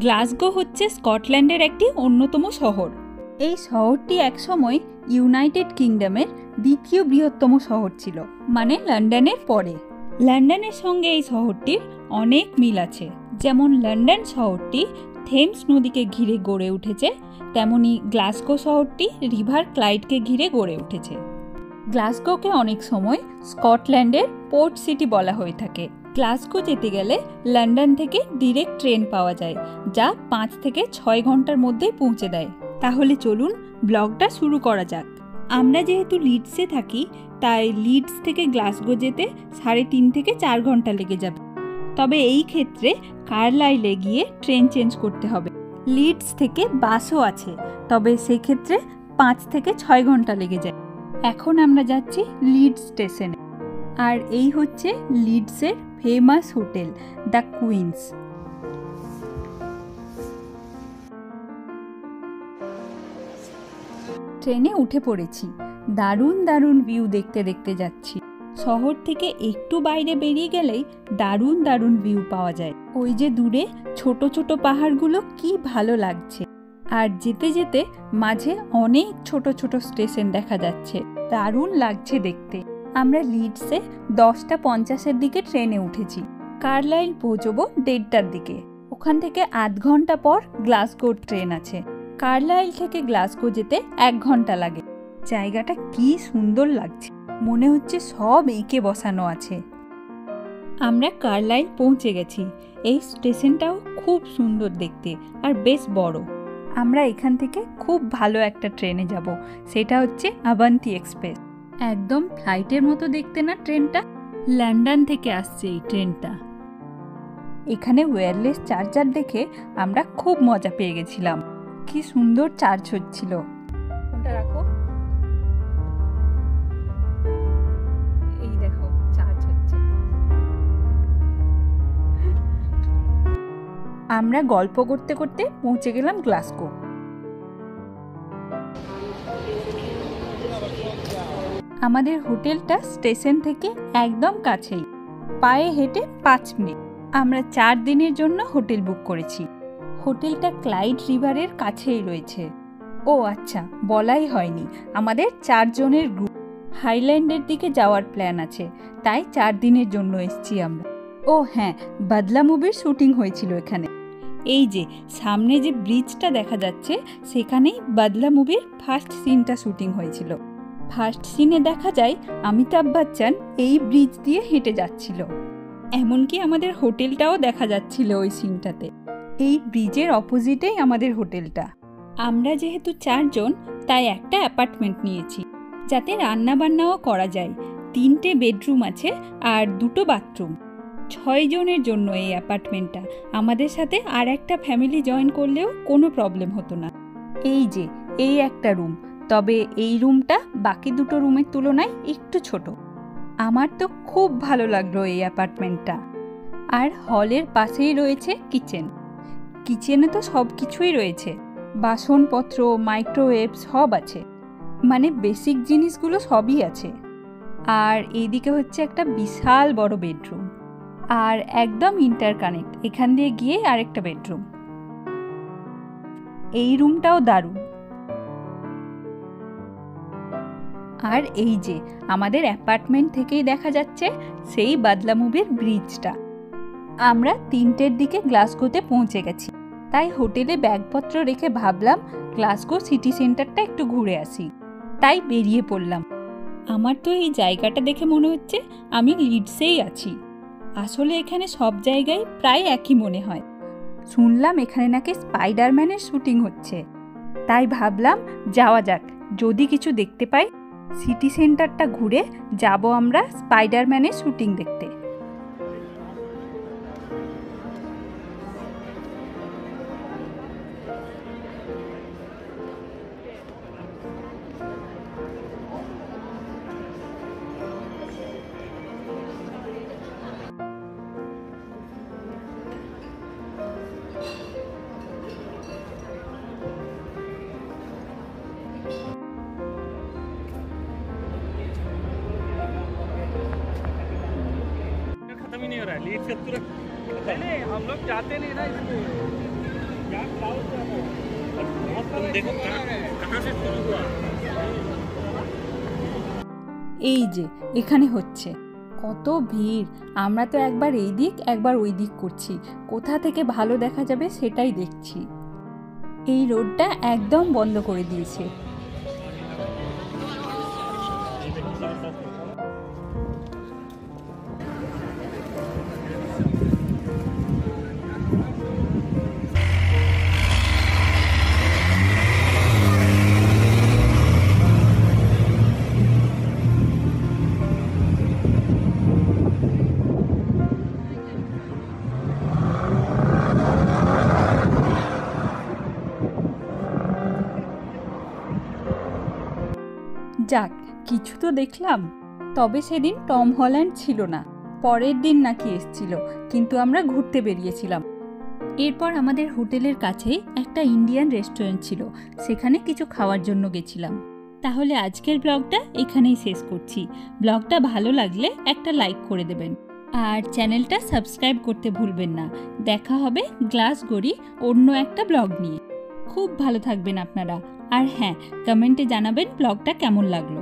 Glasgow হচ্ছে স্কটল্যান্ডের একটি অন্যতম শহর। এই শহরটি একসময় ইউনাইটেড কিংডমের দ্বিতীয় বৃহত্তম শহর ছিল, মানে লন্ডনের পরে। লন্ডনের সঙ্গে এই শহরটির অনেক মিল আছে। যেমন লন্ডন শহরটি থেমস নদীকে ঘিরে গড়ে উঠেছে, তেমনি গ্লাসগো শহরটি রিভার ক্লাইডকে ঘিরে গড়ে উঠেছে। গ্লাসগোকে অনেক সময় স্কটল্যান্ডের পোর্ট সিটি বলা হয়ে থাকে। গ্লাসগো যেতে গেলে লন্ডন থেকে ডিরেক্ট ট্রেন পাওয়া যায়, যা 5 থেকে 6 ঘন্টার মধ্যেই পৌঁছে দেয়। তাহলে চলুন ব্লগটা শুরু করা যাক। আমরা যেহেতু লিডসে থাকি, তাই লিডস থেকে গ্লাসগো যেতে 3.5 থেকে 4 ঘন্টা লেগে যাবে। তবে এই ক্ষেত্রে কার্লাইলে গিয়ে ট্রেন চেঞ্জ করতে হবে। লিডস থেকে বাসও আছে, তবে সেক্ষেত্রে 5 থেকে 6 ঘন্টা লেগে যায়। এখন আমরা যাচ্ছি লিডস স্টেশনে, আর এই হচ্ছে লিডসের ফেমাস হোটেল দ্য কুইন্স। ট্রেনে উঠে পড়েছি। দারুণ দারুণ ভিউ দেখতে দেখতে যাচ্ছি। শহর থেকে একটু বাইরে বেরিয়ে গেলেই দারুণ দারুণ ভিউ পাওয়া যায়। ওই যে দূরে ছোট ছোট পাহাড়গুলো কি ভালো লাগছে। আর যেতে যেতে মাঝে অনেক ছোট ছোট স্টেশন দেখা যাচ্ছে, দারুণ লাগছে দেখতে। আমরা লিডসে 10:50-এর দিকে ট্রেনে উঠেছি। কার্লাইল পৌঁছবো 1:30টার দিকে। ওখান থেকে 8 ঘন্টা পর গ্লাসগোর ট্রেন আছে। কার্লাইল থেকে গ্লাসগো যেতে 1 ঘন্টা লাগে। জায়গাটা কি সুন্দর লাগছে, মনে হচ্ছে সব এঁকে বসানো আছে। আমরা কার্লাইল পৌঁছে গেছি। এই স্টেশনটাও খুব সুন্দর দেখতে আর বেশ বড়। আমরা এখান থেকে খুব ভালো একটা ট্রেনে যাব, সেটা হচ্ছে আভান্তি এক্সপ্রেস। একদম ফ্লাইটের মতো দেখতে না ট্রেনটা? লন্ডন থেকে আসছে এই ট্রেনটা। এখানে ওয়্যারলেস চার্জার দেখে আমরা খুব মজা পেয়ে গেছিলাম। কি সুন্দর চার্জ হচ্ছিল। ফোনটা রাখো, এই দেখো চার্জ হচ্ছে। আমরা গল্প করতে করতে পৌঁছে গেলাম গ্লাসগো। আমাদের হোটেলটা স্টেশন থেকে একদম কাছেই, পায়ে হেঁটে 5 মিনিট। আমরা 4 দিনের জন্য হোটেল বুক করেছি। হোটেলটা ক্লাইড রিভারের কাছেই রয়েছে। ও আচ্ছা, বলাই হয়নি, আমাদের 4 জনের গ্রুপ হাইল্যান্ডের দিকে যাওয়ার প্ল্যান আছে, তাই 4 দিনের জন্য এসেছি আমরা। ও হ্যাঁ, বাদলা মুভির শুটিং হয়েছিল এখানে। এই যে সামনে যে ব্রিজটা দেখা যাচ্ছে, সেখানেই বাদলা মুভির ফার্স্ট সিনটা শুটিং হয়েছিল। ফার্স্ট সিনে দেখা যায় অমিতাভ বচ্চন এই ব্রিজ দিয়ে হেঁটে যাচ্ছিল। এমনকি আমাদের হোটেলটাও দেখা যাচ্ছিল ওই সিনটাতে। এই ব্রিজের অপোজিটেই আমাদের হোটেলটা। আমরা যেহেতু 4 জন, তাই একটা অ্যাপার্টমেন্ট নিয়েছি, যাতে রান্না বান্নাও করা যায়। 3টে বেডরুম আছে আর 2টো বাথরুম। 6 জনের জন্য এই অ্যাপার্টমেন্টটা। আমাদের সাথে আর একটা ফ্যামিলি জয়েন করলেও কোনো প্রবলেম হতো না। এই যে এই একটা রুম, তবে এই রুমটা বাকি 2টো রুমের তুলনায় একটু ছোট। আমার তো খুব ভালো লাগলো এই অ্যাপার্টমেন্টটা। আর হলের পাশেই রয়েছে কিচেন। কিচেনে তো সব কিছুই রয়েছে, বাসনপত্র, মাইক্রোওয়েভ সব আছে, মানে বেসিক জিনিসগুলো সবই আছে। আর এইদিকে হচ্ছে একটা বিশাল বড় বেডরুম, আর একদম ইন্টারকানেক্ট, এখান দিয়ে গিয়ে আরেকটা বেডরুম। এই রুমটাও দারুণ। আর এই যে আমাদের অ্যাপার্টমেন্ট থেকেই দেখা যাচ্ছে সেই বাদলা মুভির ব্রিজটা। আমরা 3টের দিকে গ্লাসগোতে পৌঁছে গেছি, তাই হোটেলে ব্যাগপত্র রেখে ভাবলাম গ্লাসগো সিটি সেন্টারটা একটু ঘুরে আসি, তাই বেরিয়ে পড়লাম। আমার তো এই জায়গাটা দেখে মনে হচ্ছে আমি লিডসেই আছি। আসলে এখানে সব জায়গায় প্রায় একই মনে হয়। শুনলাম এখানে নাকি স্পাইডারম্যানের শুটিং হচ্ছে, তাই ভাবলাম যাওয়া যাক, যদি কিছু দেখতে পাই। সিটি সেন্টারটা ঘুরে যাব আমরা স্পাইডারম্যানের শুটিং দেখতে। खत्म ही नहीं हो रहा है लीड से पूरा। नहीं हम लोग जाते नहीं ना इसलिए। এই যে এখানে হচ্ছে, কত ভিড়। আমরা তো একবার এই দিক একবার ওই দিক করছি, কোথা থেকে ভালো দেখা যাবে সেটাই দেখছি। এই রোডটা একদম বন্ধ করে দিয়েছে। যাক, কিছু তো দেখলাম। তবে সেদিন টম হল্যান্ড ছিল না, পরের দিন নাকি এসেছিল, কিন্তু আমরা ঘুরতে বেরিয়েছিলাম। এরপর আমাদের হোটেলের কাছেই একটা ইন্ডিয়ান রেস্টুরেন্ট ছিল, সেখানে কিছু খাওয়ার জন্য গেছিলাম। তাহলে আজকের ব্লগটা এখানেই শেষ করছি। ব্লগটা ভালো লাগলে একটা লাইক করে দেবেন, আর চ্যানেলটা সাবস্ক্রাইব করতে ভুলবেন না। দেখা হবে গ্লাসগোরি অন্য একটা ব্লগ নিয়ে। খুব ভালো থাকবেন আপনারা, আর হ্যাঁ, কমেন্টে জানাবেন ব্লগটা কেমন লাগলো।